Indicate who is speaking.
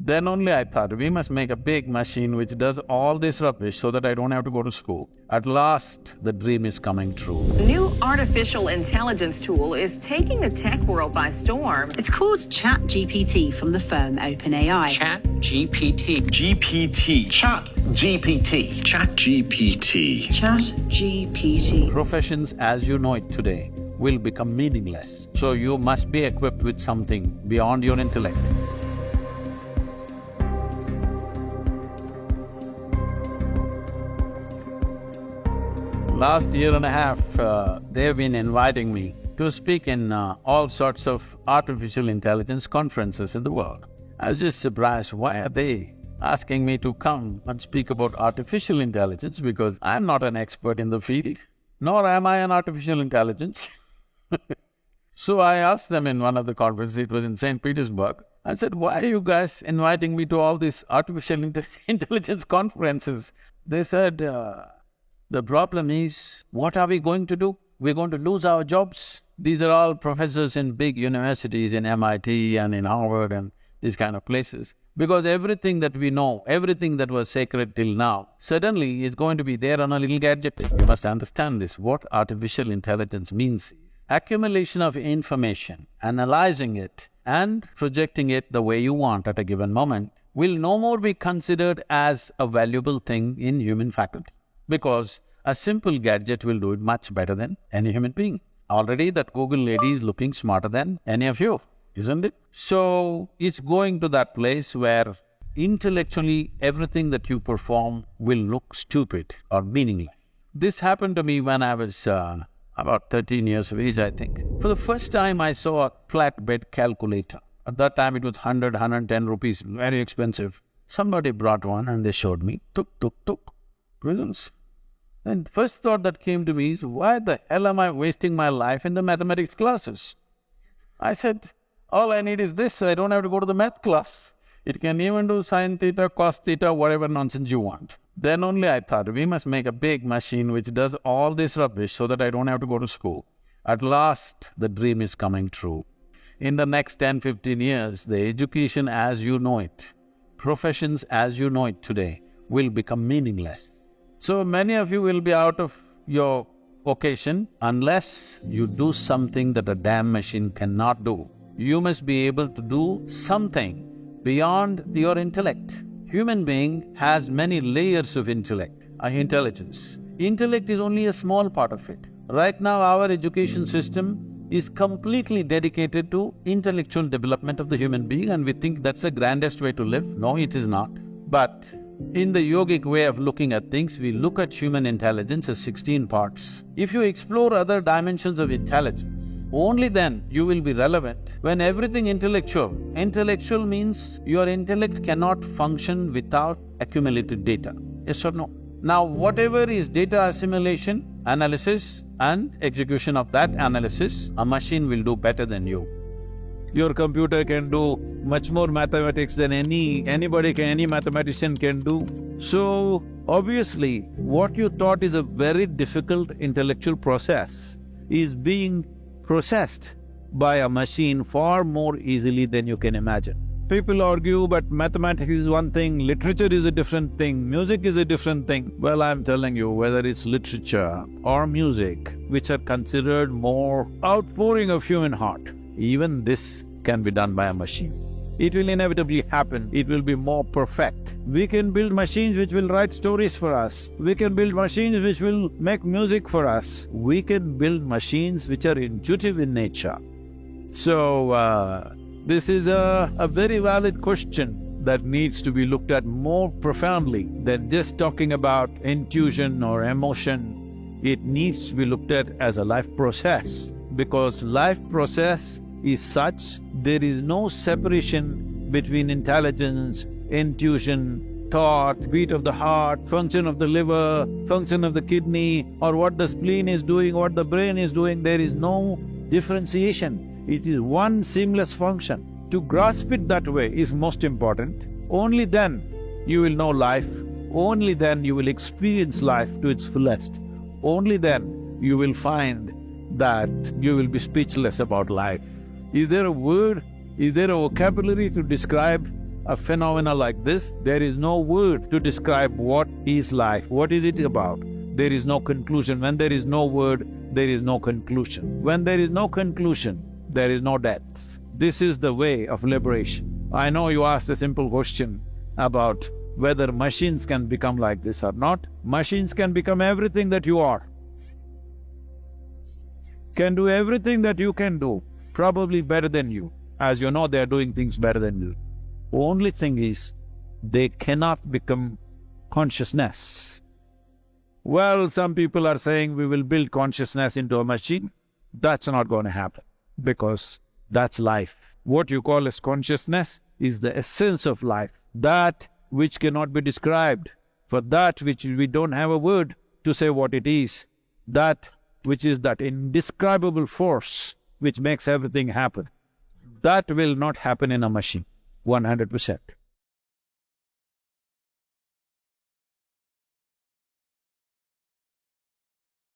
Speaker 1: Then only I thought, we must make a big machine which does all this rubbish so that I don't have to go to school. At last, the dream is coming true.
Speaker 2: New artificial intelligence tool is taking the tech world by storm.
Speaker 3: It's called ChatGPT from the firm OpenAI.
Speaker 4: ChatGPT.
Speaker 5: GPT.
Speaker 4: ChatGPT.
Speaker 5: ChatGPT.
Speaker 3: ChatGPT.
Speaker 1: Professions as you know it today will become meaningless. So you must be equipped with something beyond your intellect. Last year and a half, they've been inviting me to speak in all sorts of artificial intelligence conferences in the world. I was just surprised, why are they asking me to come and speak about artificial intelligence, because I'm not an expert in the field, nor am I an artificial intelligence. So I asked them in one of the conferences, it was in St. Petersburg, I said, why are you guys inviting me to all these artificial intelligence conferences? They said, the problem is, what are we going to do? We're going to lose our jobs. These are all professors in big universities in MIT and in Harvard and these kind of places. Because everything that we know, everything that was sacred till now, suddenly is going to be there on a little gadget. You must understand this. What artificial intelligence means is accumulation of information, analyzing it and projecting it the way you want at a given moment will no more be considered as a valuable thing in human faculty. Because a simple gadget will do it much better than any human being. Already that Google lady is looking smarter than any of you, isn't it? So, it's going to that place where intellectually everything that you perform will look stupid or meaningless. This happened to me when I was about 13 years of age, I think. For the first time I saw a flatbed calculator. At that time it was 110 rupees, very expensive. Somebody brought one and they showed me, tuk, prisons. And first thought that came to me is, why the hell am I wasting my life in the mathematics classes? I said, all I need is this, so I don't have to go to the math class. It can even do sin theta, cos theta, whatever nonsense you want. Then only I thought, we must make a big machine which does all this rubbish so that I don't have to go to school. At last, the dream is coming true. In the next 10-15 years, the education as you know it, professions as you know it today, will become meaningless. So many of you will be out of your vocation unless you do something that a damn machine cannot do. You must be able to do something beyond your intellect. Human being has many layers of intelligence. Intellect is only a small part of it. Right now our education system is completely dedicated to intellectual development of the human being, and we think that's the grandest way to live. No, it is not. But in the yogic way of looking at things, we look at human intelligence as 16 parts. If you explore other dimensions of intelligence, only then you will be relevant. When everything intellectual means your intellect cannot function without accumulated data, yes or no? Now, whatever is data assimilation, analysis and execution of that analysis, a machine will do better than you. Your computer can do much more mathematics than any mathematician can do. So, obviously, what you thought is a very difficult intellectual process is being processed by a machine far more easily than you can imagine. People argue, but mathematics is one thing, literature is a different thing, music is a different thing. Well, I'm telling you, whether it's literature or music, which are considered more outpouring of human heart, even this can be done by a machine. It will inevitably happen, it will be more perfect. We can build machines which will write stories for us. We can build machines which will make music for us. We can build machines which are intuitive in nature. So, this is a very valid question that needs to be looked at more profoundly than just talking about intuition or emotion. It needs to be looked at as a life process, because life process is such, there is no separation between intelligence, intuition, thought, beat of the heart, function of the liver, function of the kidney, or what the spleen is doing, what the brain is doing. There is no differentiation. It is one seamless function. To grasp it that way is most important. Only then you will know life, only then you will experience life to its fullest. Only then you will find that you will be speechless about life. Is there a word, is there a vocabulary to describe a phenomena like this, there is no word to describe what is life, what is it about. There is no conclusion. When there is no word, there is no conclusion. When there is no conclusion, there is no death. This is the way of liberation. I know you asked a simple question about whether machines can become like this or not. Machines can become everything that you are. Can do everything that you can do, probably better than you. As you know, they are doing things better than you. Only thing is, they cannot become consciousness. Well, some people are saying we will build consciousness into a machine. That's not going to happen, because that's life. What you call as consciousness is the essence of life, that which cannot be described, for that which we don't have a word to say what it is, that which is that indescribable force which makes everything happen. That will not happen in a machine, 100%.